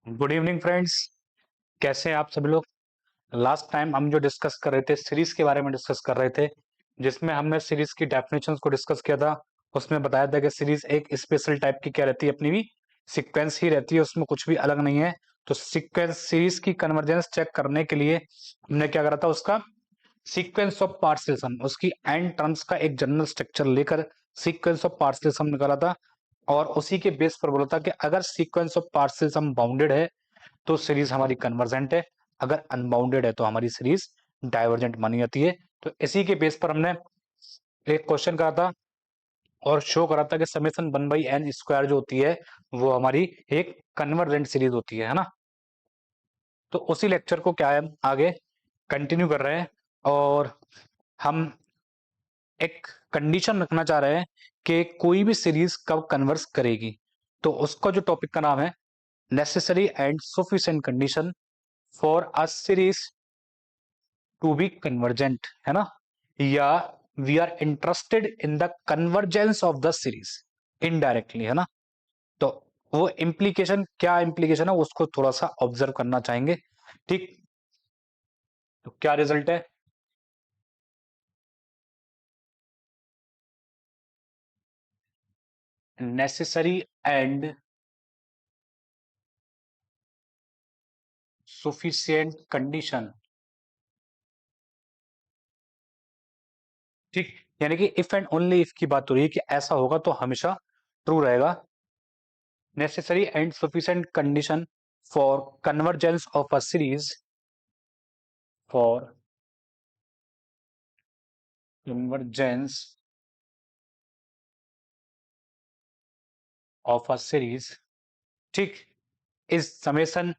Good evening friends. कैसे हैं आप सभी लोग। लास्ट टाइम हम जो डिस्कस कर रहे थे सीरीज के बारे में डिस्कस कर रहे थे, जिसमें हमने सीरीज की डेफिनेशंस को डिस्कस किया था। उसमें बताया था कि सीरीज एक स्पेशल टाइप की क्या रहती है, अपनी भी सीक्वेंस ही रहती है, उसमें कुछ भी अलग नहीं है। तो सीक्वेंस सीरीज की कन्वर्जेंस चेक करने के लिए हमने क्या करा था, उसका सीक्वेंस ऑफ पार्शियल सम, उसकी एंड टर्म्स का एक जनरल स्ट्रक्चर लेकर सीक्वेंस ऑफ पार्शियल सम निकाला था। और उसी के बेस पर बोला था कि अगर sequence of partial sum bounded है तो सीरीज हमारी कन्वर्जेंट है, अगर अनबाउंडेड है तो हमारी सीरीज डाइवर्जेंट मानी जाती है। तो इसी के बेस पर हमने एक क्वेश्चन करा था और शो करा था कि समेसन 1/n² जो होती है वो हमारी एक कन्वर्जेंट सीरीज होती है ना। तो उसी लेक्चर को क्या है, हम आगे कंटिन्यू कर रहे हैं और हम एक कंडीशन रखना चाह रहे हैं कि कोई भी सीरीज कब कन्वर्स करेगी। तो उसका जो टॉपिक का नाम है necessary and sufficient condition for a series to be convergent, है ना। या we are interested in the convergence of the series indirectly, है ना। तो वो इम्प्लीकेशन क्या इम्प्लीकेशन है उसको थोड़ा सा ऑब्जर्व करना चाहेंगे। ठीक, तो क्या रिजल्ट है। नेसेसरी एंड सफिशिएंट कंडीशन, ठीक। यानी कि इफ एंड ओनली इफ की बात हो रही है कि ऐसा होगा तो हमेशा ट्रू रहेगा। Necessary and sufficient condition for convergence of a series, for convergence of a series, ठीक, इज समेसन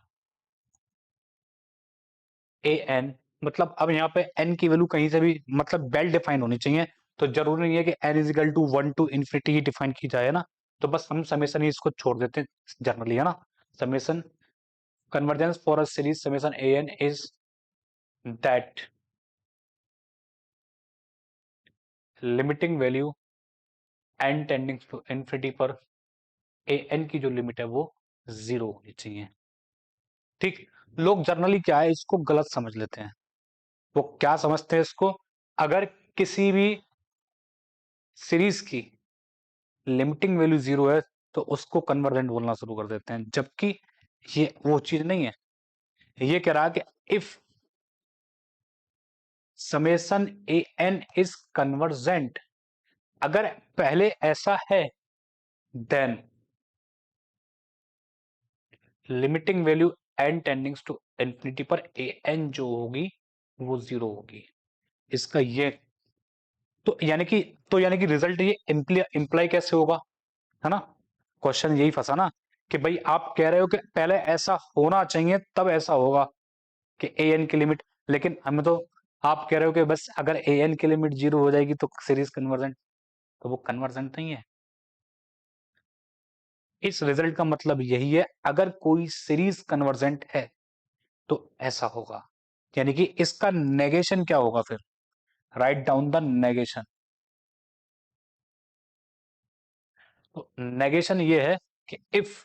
ए एन। मतलब अब यहाँ पे एन की वैल्यू कहीं से भी मतलब वेल डिफाइन होनी चाहिए। तो जरूरी नहीं है कि n is equal to 1 to infinity ही डिफाइन की जाए, है ना। तो बस हम समेसन ही इसको छोड़ देते हैं जनरली, है ना। Summation convergence for a series summation a n is that limiting value n tending to infinity पर ए एन की जो लिमिट है वो 0 होनी चाहिए, ठीक। लोग जनरली क्या है, इसको गलत समझ लेते हैं। वो क्या समझते हैं इसको, अगर किसी भी सीरीज की लिमिटिंग वैल्यू 0 है तो उसको कन्वर्जेंट बोलना शुरू कर देते हैं, जबकि ये वो चीज नहीं है। ये कह रहा है कि if summation a n is convergent, अगर पहले ऐसा है then limiting value n tendings to infinity पर ए एन जो होगी वो 0 होगी। इसका ये तो यानी कि रिजल्ट ये इंप्लाई कैसे होगा, है ना। क्वेश्चन यही फंसा ना, कि भाई आप कह रहे हो कि पहले ऐसा होना चाहिए तब ऐसा होगा कि ए एन की लिमिट, लेकिन हमें तो आप कह रहे हो कि बस अगर ए एन की लिमिट 0 हो जाएगी तो सीरीज कन्वर्जेंट, तो वो कन्वर्जेंट नहीं है। इस रिजल्ट का मतलब यही है, अगर कोई सीरीज कन्वर्जेंट है तो ऐसा होगा। यानी कि इसका नेगेशन क्या होगा फिर, राइट डाउन द नेगेशन। तो नेगेशन ये है कि if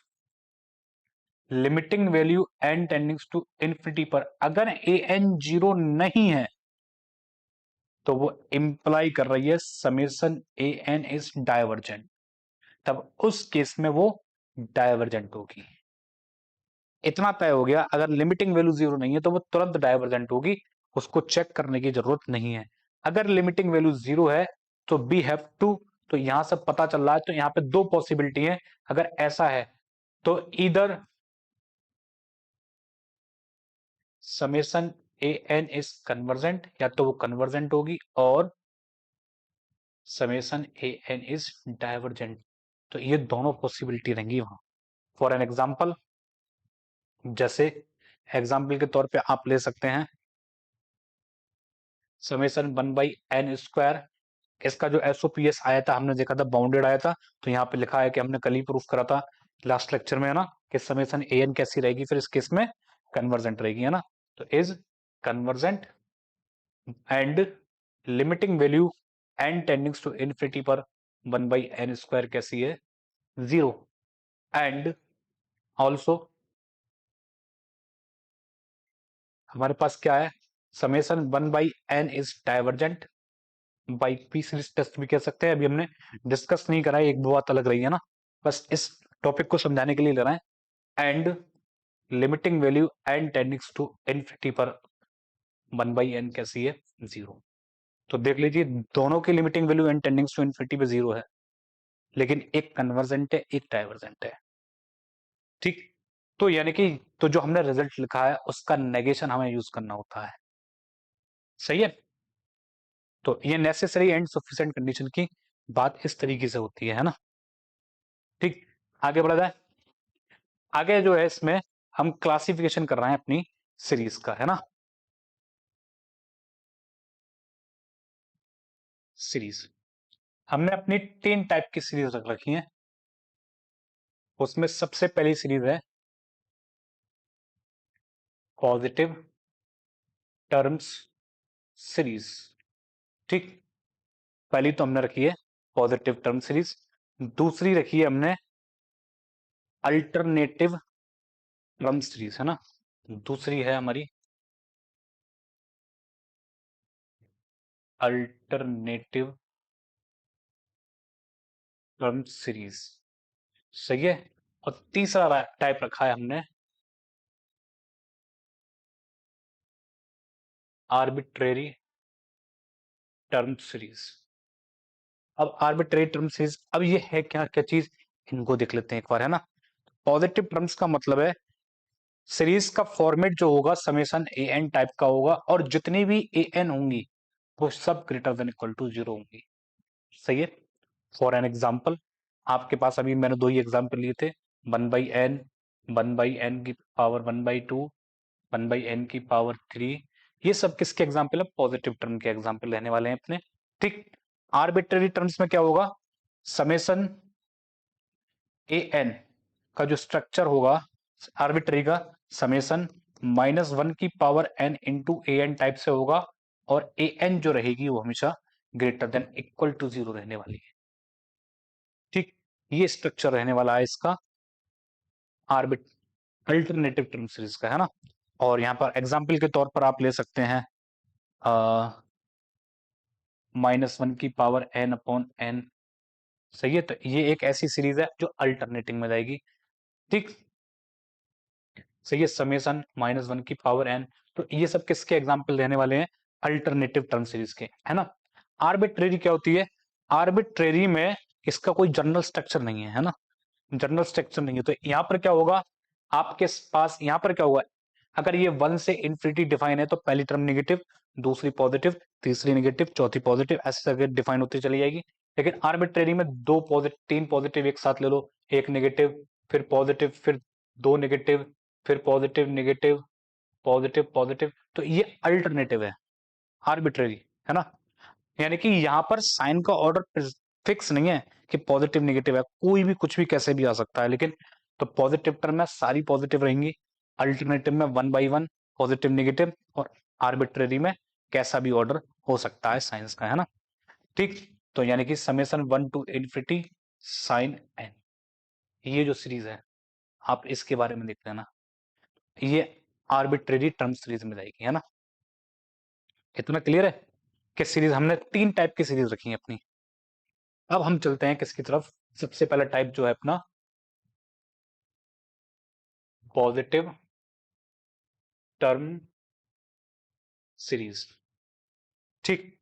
limiting value n tendings to infinity पर अगर ए एन 0 नहीं है तो वो इंप्लाई कर रही है summation a n is divergent, तब उस केस में वो डाइवर्जेंट होगी। इतना तय हो गया, अगर लिमिटिंग वैल्यू 0 नहीं है तो वो तुरंत डाइवर्जेंट होगी, उसको चेक करने की जरूरत नहीं है। अगर लिमिटिंग वैल्यू 0 है तो बी हैव टू, तो यहां से पता चल रहा है, तो यहां पे दो पॉसिबिलिटी है। अगर ऐसा है तो इधर summation a n is convergent, या तो वो कन्वर्जेंट होगी, और summation a n is divergent. तो ये दोनों पॉसिबिलिटी रहेंगी वहां। फॉर एन एग्जाम्पल, जैसे एग्जाम्पल के तौर पे आप ले सकते हैं समेसन 1/n²। इसका जो एसओपीएस आया था हमने देखा था बाउंडेड आया था। तो यहाँ पे लिखा है कि हमने कल ही प्रूफ करा था लास्ट लेक्चर में, है ना, कि समेसन ए एन कैसी रहेगी फिर इस केस में, कन्वर्जेंट रहेगी, है ना। तो is convergent and limiting value n tendings to infinity पर 1/n² कैसी है, 0। एंड ऑल्सो हमारे पास क्या है, summation 1/n is divergent by p series test भी कह सकते हैं, अभी हमने डिस्कस नहीं करा है, एक बात अलग रही है ना, बस इस टॉपिक को समझाने के लिए ले रहे हैं। And limiting value n tendings to infinity पर 1/n कैसी है, 0। तो देख लीजिए दोनों की limiting value n tendings to infinity पे 0 है, लेकिन एक कन्वर्जेंट है एक डाइवर्जेंट है, ठीक। तो यानी कि तो जो हमने रिजल्ट लिखा है उसका नेगेशन हमें यूज करना होता है, सही है। तो ये नेसेसरी एंड सफिशिएंट कंडीशन की बात इस तरीके से होती है ना, ठीक। आगे बढ़ा जाए, आगे जो है इसमें हम क्लासिफिकेशन कर रहे हैं अपनी सीरीज का, है ना। सीरीज हमने अपनी 3 टाइप की सीरीज रख रखी है, उसमें सबसे पहली सीरीज है पॉजिटिव टर्म्स सीरीज, ठीक। पहली तो हमने रखी है पॉजिटिव टर्म सीरीज, दूसरी रखी है हमने अल्टरनेटिव टर्म सीरीज, है ना। दूसरी है हमारी अल्टरनेटिव टर्म सीरीज, सही है। और तीसरा टाइप रखा है हमने आर्बिट्रेरी टर्म सीरीज। अब आर्बिट्रेरी टर्म सीरीज, अब ये है क्या क्या चीज, इनको देख लेते हैं एक बार, है ना। पॉजिटिव टर्म्स का मतलब है सीरीज का फॉर्मेट जो होगा समेशन ए एन टाइप का होगा, और जितनी भी ए एन होंगी वो सब ग्रेटर देन इक्वल टू 0 होंगी, सही है। फॉर एन एग्जाम्पल, आपके पास अभी मैंने 2 ही एग्जाम्पल लिए थे, 1/n, 1/n की पावर 1/2, 1/n की पावर 3, ये सब किसके एग्जाम्पल है, पॉजिटिव टर्म के एग्जाम्पल रहने वाले हैं अपने, ठीक। आर्बिट्ररी टर्म्स में क्या होगा, समेशन ए एन का जो स्ट्रक्चर होगा आर्बिट्ररी का, समेशन -1 की power n into a N type से होगा, और ए एन जो रहेगी वो हमेशा ग्रेटर देन इक्वल टू 0 रहने वाली है, ठीक। ये स्ट्रक्चर रहने वाला है इसका आर्बिट अल्टरनेटिव टर्म सीरीज का, है ना। और यहाँ पर एग्जाम्पल के तौर पर आप ले सकते हैं -1 की पावर n/n, सही है। तो ये एक ऐसी सीरीज है जो अल्टरनेटिंग में जाएगी, ठीक। सही है, समेशन -1 की पावर n, तो ये सब किसके एग्जाम्पल रहने वाले हैं, अल्टरनेटिव टर्म सीरीज के, है ना। आर्बिट्रेरी क्या होती है, आर्बिट्रेरी में इसका कोई जनरल स्ट्रक्चर नहीं है ना, जनरल स्ट्रक्चर नहीं है। तो यहां पर क्या होगा, आपके पास यहां पर क्या होगा, अगर ये 1 से इन्फिनिटी डिफाइन है तो पहली टर्म नेगेटिव, दूसरी पॉजिटिव, तीसरी नेगेटिव, चौथी पॉजिटिव, ऐसे करके डिफाइन होती चली जाएगी। लेकिन आर्बिट्रेरी में 3 पॉजिटिव एक साथ ले लो, एक नेगेटिव, फिर पॉजिटिव, फिर 2 नेगेटिव, फिर पॉजिटिव नेगेटिव, पॉजिटिव पॉजिटिव, तो ये अल्टरनेटिव है आर्बिट्रेरी, है ना। यानी कि यहां पर साइन का ऑर्डर फिक्स नहीं है कि पॉजिटिव नेगेटिव है, कोई भी कुछ भी कैसे भी आ सकता है, लेकिन तो पॉजिटिव टर्म में सारी पॉजिटिव रहेंगी, अल्टरनेटिव में 1/1 पॉजिटिव नेगेटिव, और आर्बिट्रेरी में कैसा भी ऑर्डर हो सकता है साइंस का, है ना, ठीक। तो यानी कि summation 1 to infinity sine n, ये जो सीरीज है आप इसके बारे में देख लेना, ये आर्बिट्रेरी टर्म सीरीज में जाएगी, है ना। इतना क्लियर है कि सीरीज हमने 3 टाइप की सीरीज रखी है अपनी। अब हम चलते हैं किसकी तरफ, सबसे पहला टाइप जो है अपना पॉजिटिव टर्म सीरीज, ठीक।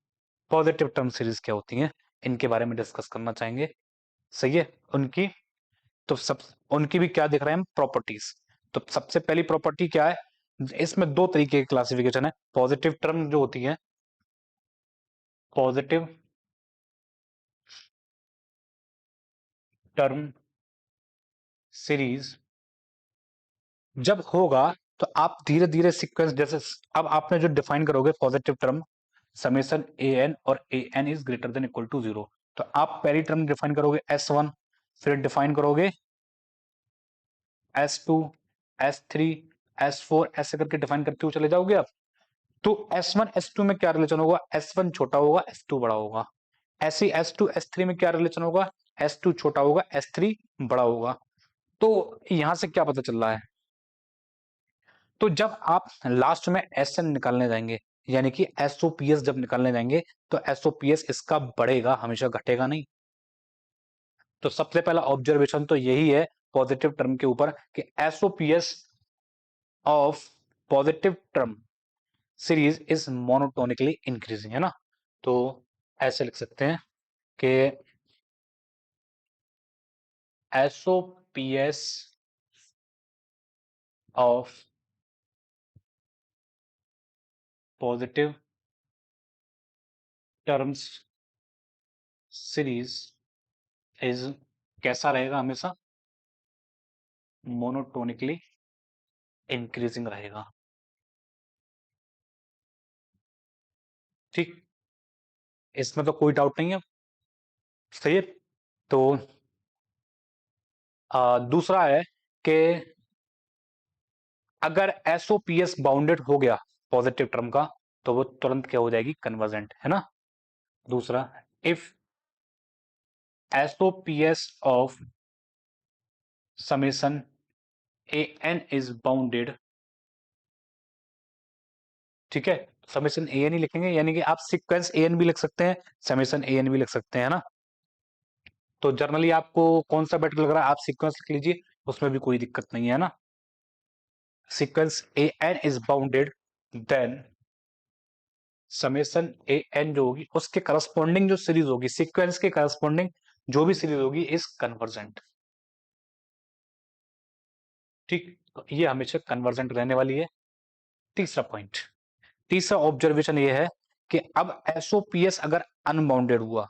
पॉजिटिव टर्म सीरीज क्या होती हैं, इनके बारे में डिस्कस करना चाहेंगे, सही है। उनकी तो सब उनकी भी क्या दिख रहे हैं प्रॉपर्टीज। तो सबसे पहली प्रॉपर्टी क्या है, इसमें 2 तरीके की क्लासिफिकेशन है, पॉजिटिव टर्म जो होती है, पॉजिटिव टर्म सीरीज जब होगा तो आप धीरे धीरे सीक्वेंस, जैसे अब आपने जो डिफाइन करोगे positive term summation a n, और a n is greater than equal to 0, तो आप पहली टर्म डिफाइन करोगे S1, फिर डिफाइन करोगे S2, S3, S4, ऐसे करके डिफाइन करते हुए चले जाओगे आप। तो S1 S2 में क्या रिलेशन होगा, S1 छोटा होगा S2 बड़ा होगा, ऐसे S2 S3 में क्या रिलेशन होगा, S2 छोटा होगा S3 बड़ा होगा। तो यहां से क्या पता चल रहा है, तो जब आप लास्ट में एसएन निकालने जाएंगे, यानी कि एसओपीएस जब निकालने जाएंगे, तो एसओपीएस इसका बढ़ेगा, हमेशा घटेगा नहीं। तो सबसे पहला ऑब्जर्वेशन तो यही है पॉजिटिव टर्म के ऊपर कि SOPS of positive term series is monotonically increasing, है ना। तो ऐसे लिख सकते हैं कि SOPS of positive terms series is कैसा रहेगा, हमेशा मोनोटोनिकली इंक्रीजिंग रहेगा। ठीक, इसमें तो कोई डाउट नहीं है, सही है। तो दूसरा है कि अगर एसओपीएस बाउंडेड हो गया पॉजिटिव टर्म का, तो वो तुरंत क्या हो जाएगी, कन्वर्जेंट, है ना। दूसरा, if SOPS of summation a n is bounded, ठीक है, समेशन ए एन ही लिखेंगे, यानी कि आप सीक्वेंस ए एन भी लिख सकते हैं, समेशन ए एन भी लिख सकते हैं, है ना। तो जनरली आपको कौन सा बेटर लग रहा है, आप सीक्वेंस लिख लीजिए, उसमें भी कोई दिक्कत नहीं है ना। Sequence a n is bounded, then summation a n जो होगी उसके करस्पॉन्डिंग जो सीरीज होगी, सीक्वेंस के करस्पॉन्डिंग जो भी सीरीज होगी इज कन्वर्जेंट। ठीक, तो ये हमेशा कन्वर्जेंट रहने वाली है। तीसरा पॉइंट, तीसरा ऑब्जर्वेशन ये है कि अब एसओपीएस अगर अनबाउंडेड हुआ,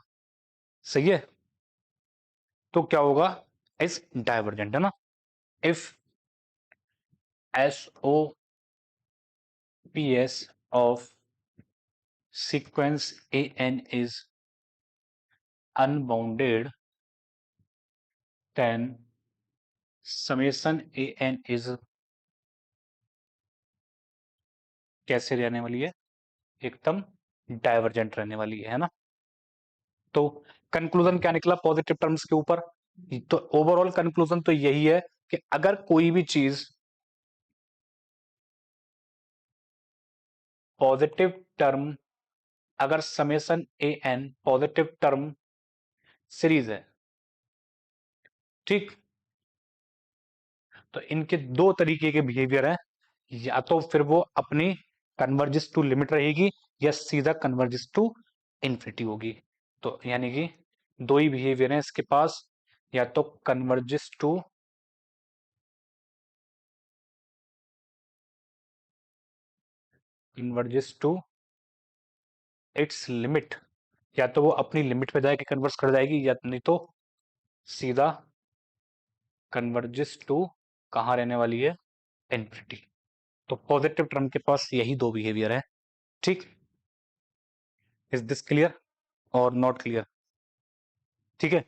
सही है, तो क्या होगा, इज डाइवर्जेंट, है ना। If SOPS of sequence a n is unbounded, then summation a n is कैसे रहने वाली है, एकदम डाइवर्जेंट रहने वाली है ना। तो कंक्लूजन क्या निकला पॉजिटिव टर्म्स के ऊपर, तो ओवरऑल कंक्लूजन तो यही है कि अगर कोई भी चीज पॉजिटिव टर्म, अगर summation a N positive term series है, ठीक, तो इनके दो तरीके के बिहेवियर है, या तो फिर वो अपनी कन्वर्जिस टू लिमिट रहेगी, या सीधा कन्वर्जिस टू इन्फिनिटी होगी। तो यानी कि दो ही बिहेवियर है इसके पास, या तो कन्वर्जिस टू इट्स लिमिट, या तो वो अपनी लिमिट पे जाके कन्वर्स कर जाएगी, या नहीं तो सीधा कन्वर्जिस टू कहाँ रहने वाली है, इन्फिनिटी। तो पॉजिटिव टर्म के पास यही दो बिहेवियर है। ठीक, इज दिस क्लियर और नॉट क्लियर, ठीक है।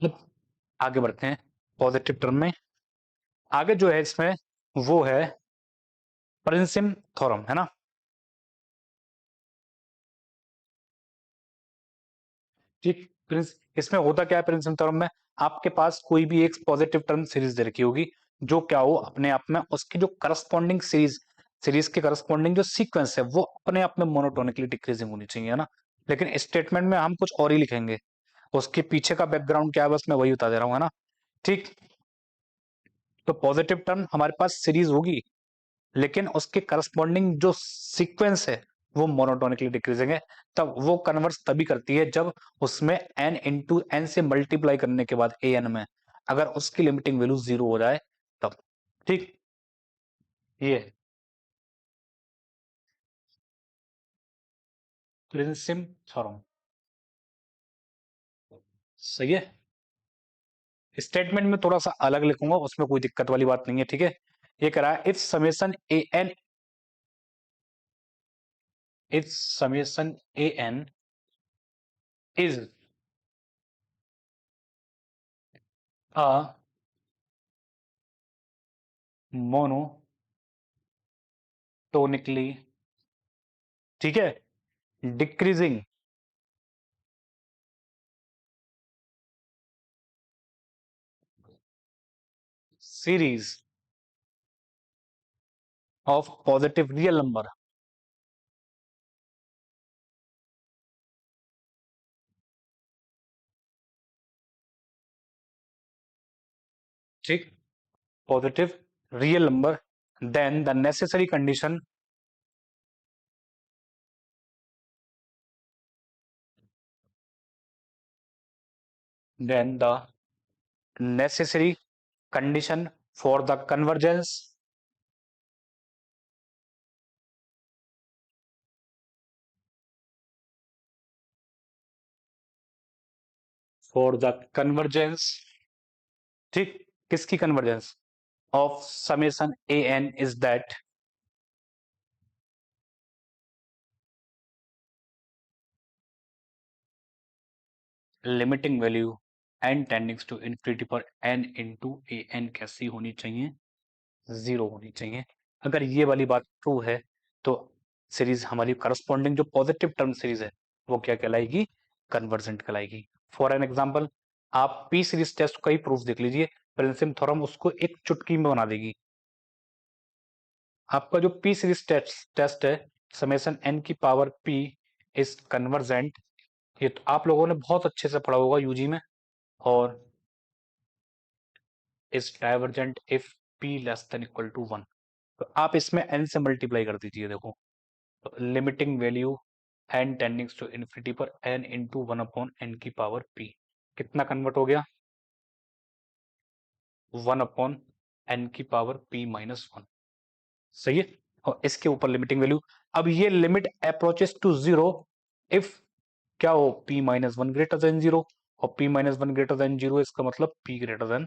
अब आगे बढ़ते हैं पॉजिटिव टर्म में। आगे जो है इसमें वो है प्रिंसिम थ्योरम, है ना। ठीक, इसमें होता क्या है प्रिंसिपल थ्योरम में, आपके पास कोई भी एक पॉजिटिव टर्म सीरीज दे रखी होगी, जो क्या हो अपने आप में उसकी जो करस्पॉन्डिंग सीरीज, सीरीज के करस्पॉन्डिंग जो सीक्वेंस है वो अपने आप में मोनोटोनिकली डिक्रीजिंग होनी चाहिए, है ना। लेकिन स्टेटमेंट में हम कुछ और ही लिखेंगे, उसके पीछे का बैकग्राउंड क्या है बस मैं वही बता दे रहा हूँ, है ना। ठीक, तो पॉजिटिव टर्म हमारे पास सीरीज होगी, लेकिन उसके करस्पॉन्डिंग जो सीक्वेंस है वो मोनोटोनिकली डिक्रीजिंग है। तब वो कन्वर्स तभी करती है जब उसमें एन इंटू एन से मल्टीप्लाई करने के बाद ए एन में अगर उसकी लिमिटिंग वैल्यू जीरो हो जाए तब। ठीक, ये प्रिंसिम थ्योरम, सही है। स्टेटमेंट में थोड़ा सा अलग लिखूंगा, उसमें कोई दिक्कत वाली बात नहीं है, ठीक है। ये कह रहा है if summation a n is a monotonically, ठीक है, decreasing series of positive real number, ठीक, positive real number, then the necessary condition, then the necessary condition for the convergence, for the convergence, ठीक, किसकी convergence, of summation a n is that limiting value n tendings to infinity पर n into a n कैसी होनी चाहिए, zero होनी चाहिए। अगर ये वाली बात ट्रू है तो सीरीज हमारी करस्पॉन्डिंग जो पॉजिटिव टर्म सीरीज है वो क्या कहलाएगी, कन्वर्जेंट कहलाएगी। फॉर एन एग्जांपल, आप पी सीरीज टेस्ट का ही प्रूफ देख लीजिए, प्रिंसिपल थ्योरम उसको एक चुटकी में बना देगी। आपका जो पी सीरीज टेस्ट है, समेशन एन की पावर पी इज कन्वर्जेंट, ये तो आप लोगों ने बहुत अच्छे से पढ़ा होगा यूजी में, और is divergent if p less than equal to one. तो आप इसमें एन से मल्टीप्लाई कर दीजिए, देखो limiting value n tendings to infinity पर n into one upon n की पावर पी, कितना कन्वर्ट हो गया, वन अपॉन एन की पावर पी माइनस वन, सही है। और इसके ऊपर लिमिटिंग वैल्यू, अब ये limit approaches to zero if क्या हो, p minus one greater than zero, और p minus one greater than zero इसका मतलब p ग्रेटर देन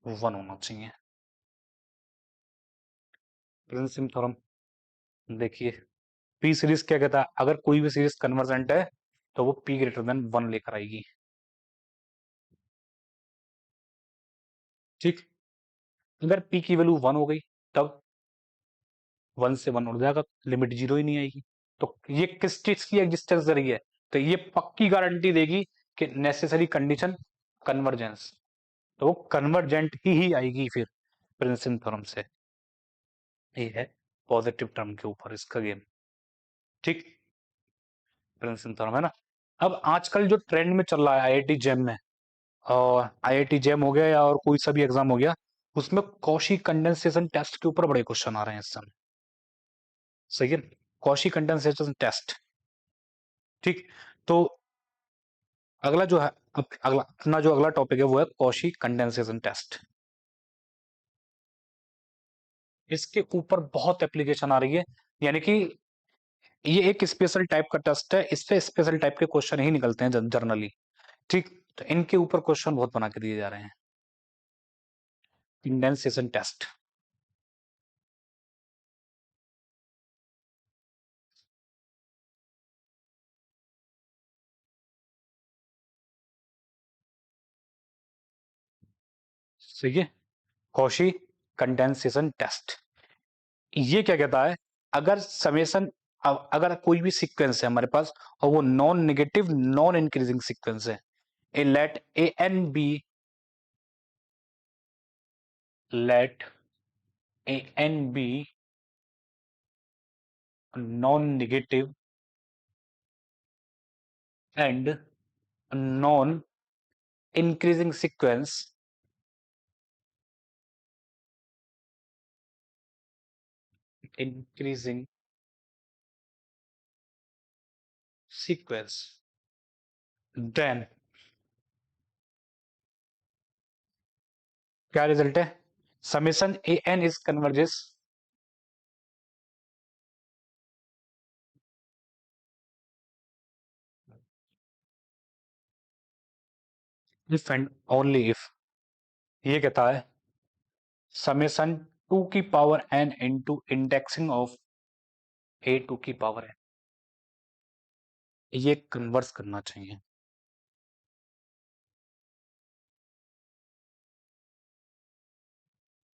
वन होना चाहिए। प्रिंसिपल थ्योरम देखिए, p सीरीज क्या कहता है, अगर कोई भी सीरीज कन्वर्जेंट है तो वो p ग्रेटर देन वन लेकर आएगी, ठीक। अगर p की वैल्यू वन हो गई तब वन से वन उड़ जाएगा, लिमिट जीरो ही नहीं आएगी। तो ये किस चीज की एग्जिस्टेंस दे रही है, तो ये पक्की गारंटी देगी कि नेसेसरी कंडीशन कन्वर्जेंस, तो वो कन्वर्जेंट ही आएगी फिर प्रिंसिपल थ्योरम से। ये है पॉजिटिव टर्म के ऊपर इसका गेम, ठीक, प्रिंसिपल थ्योरम है ना। अब आजकल जो ट्रेंड में चल रहा है आईआईटी जेम में, और आईआईटी जेम हो गया या और कोई सा भी एग्जाम हो गया, उसमें कॉशी कंडेंसेशन टेस्ट के ऊपर बड़े क्वेश्चन आ रहे हैं इस समय, सही है, कॉशी कंडेंसेशन टेस्ट, ठीक। तो अगला जो है, अगला अपना जो अगला टॉपिक है वो है कॉशी कंडेंसेशन टेस्ट। इसके ऊपर बहुत एप्लीकेशन आ रही है, यानी कि ये एक स्पेशल टाइप का टेस्ट है, इससे स्पेशल टाइप के क्वेश्चन ही निकलते हैं जनरली, ठीक। तो इनके ऊपर क्वेश्चन बहुत बना के दिए जा रहे हैं, कंडेंसेशन टेस्ट, सही है, कॉशी कंडेंसेशन टेस्ट। ये क्या कहता है, अगर समेशन, अगर कोई भी सीक्वेंस है हमारे पास और वो non negative non increasing sequence है, a let a n b, let a n b non negative and non increasing sequence, increasing sequence, then क्या रिजल्ट है, summation a n is converges if and only if, ये कहता है summation two की power n into indexing of a two की power n, ये converge करना चाहिए।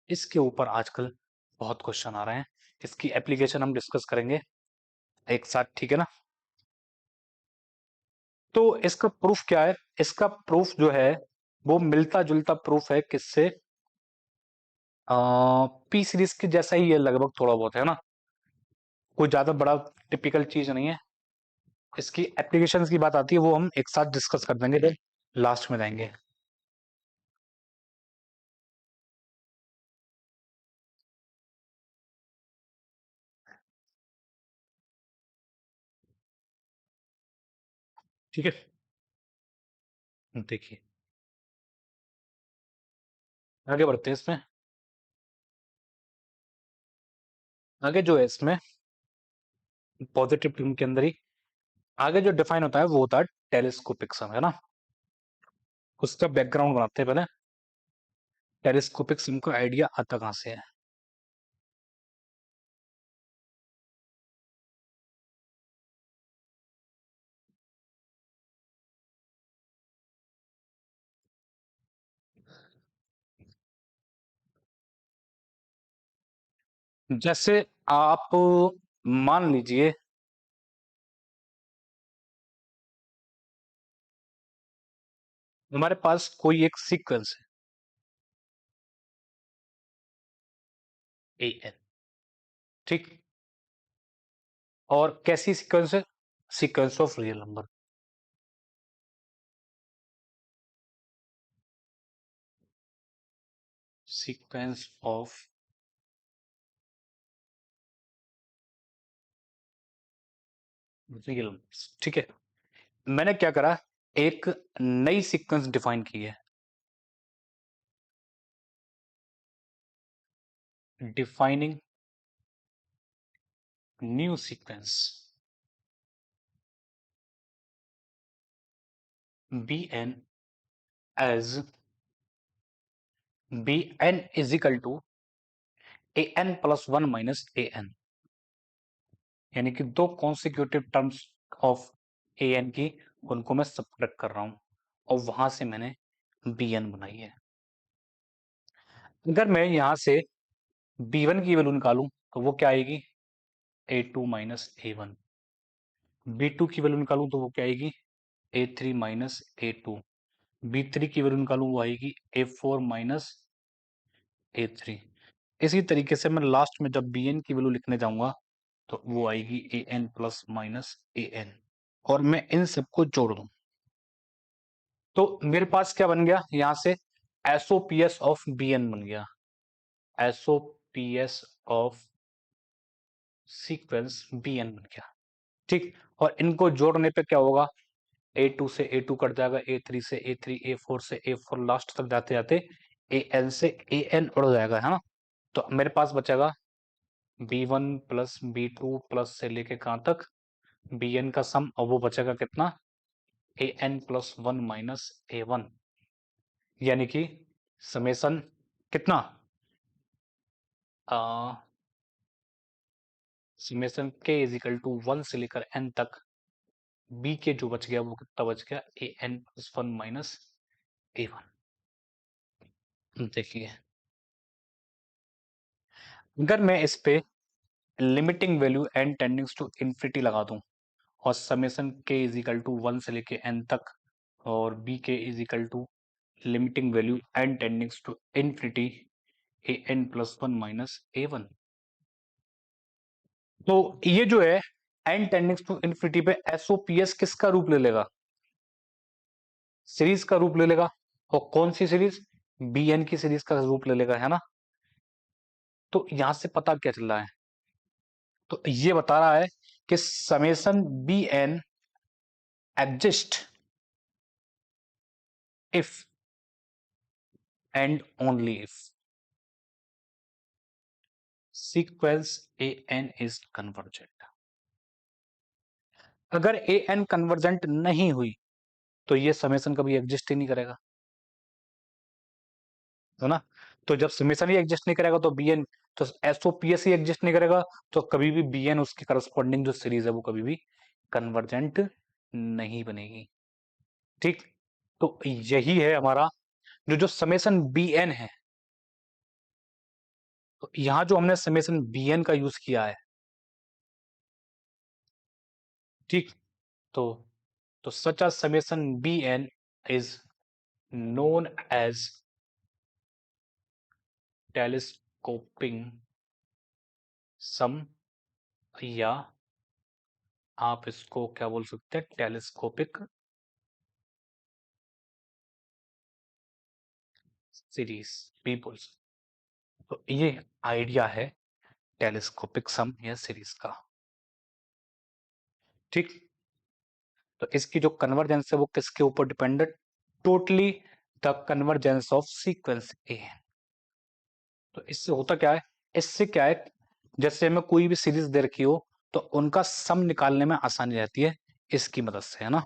इसके ऊपर आजकल बहुत क्वेश्चन आ रहे हैं, इसकी एप्लीकेशन हम डिस्कस करेंगे एक साथ, ठीक है ना। तो इसका प्रूफ क्या है, इसका प्रूफ जो है वो मिलता जुलता प्रूफ है किससे, पी सीरीज के जैसा ही है लगभग, थोड़ा बहुत है ना, कोई ज्यादा बड़ा टिपिकल चीज नहीं है। इसकी एप्लीकेशंस की बात आती है वो हम एक साथ डिस्कस कर देंगे, फिर लास्ट में जाएंगे। ठीक है, देखिए आगे बढ़ते हैं इसमें। आगे जो है इसमें पॉजिटिव टर्म के अंदर ही आगे जो डिफाइन होता है वो होता है टेलीस्कोपिक सम, है ना। उसका बैकग्राउंड बनाते हैं पहले। टेलीस्कोपिक सम का आइडिया आता कहां से है? जैसे आप मान लीजिए हमारे पास कोई एक सीक्वेंस है ए एन, ठीक, और कैसी सीक्वेंस है? Sequence of real number. Sequence of real numbers, ठीक है। मैंने क्या करा, एक नई सीक्वेंस डिफाइन की है। Defining new sequence b n as b n is equal to a n plus one minus a n, यानी कि दो consecutive terms of a n की, उनको मैं सब्ट्रैक्ट कर रहा हूं और वहां से मैंने बी एन बनाई है। अगर मैं यहां से बी वन की वैल्यू निकालूं तो वो क्या आएगी? A two minus a one. B two की वैल्यू निकालूं तो वो क्या आएगी? A three minus a two. B three की वैल्यू निकालूं वो आएगी a four minus a three. इसी तरीके से मैं लास्ट में जब बी एन की वैल्यू लिखने जाऊंगा तो वो आएगी ए n plus minus a n, और मैं इन सबको जोड़ दूं तो मेरे पास क्या बन गया यहां से? एसओपीएस ऑफ बी एन बन गया। एसओपीएस ऑफ सीक्वेंस बी एन बन गया, ठीक। और इनको जोड़ने पे क्या होगा? ए टू से ए टू कट जाएगा, ए थ्री से ए थ्री, ए फोर से ए फोर, लास्ट तक जाते जाते ए एन से ए एन उड़ जाएगा, है ना। तो मेरे पास बचेगा b one plus b two plus से लेके कहां तक? बी एन का सम, और वो बचेगा कितना? ए n plus one minus a one, यानी कि समेसन कितना? समेसन के इज इक्वल टू वन से लेकर एन तक, बी के जो बच गया वो कितना बच गया? A n plus one minus a one. देखिए अगर मैं इस पे limiting value n tendings to infinity लगा दूं और समेसन के इज इक्वल टू वन से लेके एन तक, और b k is equal to limiting value n tendings to infinity a n plus one minus a one, तो ये जो है एन टेंडिंग्स टू इन्फिनिटी पे एसओपीएस किसका रूप ले लेगा? सीरीज का रूप ले लेगा। और कौन सी सीरीज? बी एन की सीरीज का रूप ले लेगा, है ना। तो यहां से पता क्या चल रहा है? तो ये बता रहा है कि summation b n exist if and only if sequence a n is convergent. अगर ए एन कन्वर्जेंट नहीं हुई तो ये समेसन कभी एग्जिस्ट ही नहीं करेगा, है ना। तो जब समेसन ही एग्जिस्ट नहीं करेगा तो बी एन, तो एसओपीएस ही एग्जिस्ट नहीं करेगा, तो कभी भी बी एन उसके करस्पॉन्डिंग जो सीरीज है वो कभी भी कन्वर्जेंट नहीं बनेगी, ठीक। तो यही है हमारा जो जो समेसन बी एन है। तो यहां जो हमने समेसन बी एन का यूज किया है, ठीक। तो such a summation b n is known as telescoping sum, या आप इसको क्या बोल सकते हैं, टेलीस्कोपिक सीरीज भी बोल सकते। तो ये आइडिया है टेलीस्कोपिक सम या सीरीज का। ठीक, तो इसकी जो कन्वर्जेंस है वो किसके ऊपर dependent, totally the convergence of sequence a. तो इससे होता क्या है, इससे क्या है, जैसे हमें कोई भी सीरीज दे रखी हो तो उनका सम निकालने में आसानी रहती है इसकी मदद से, है ना।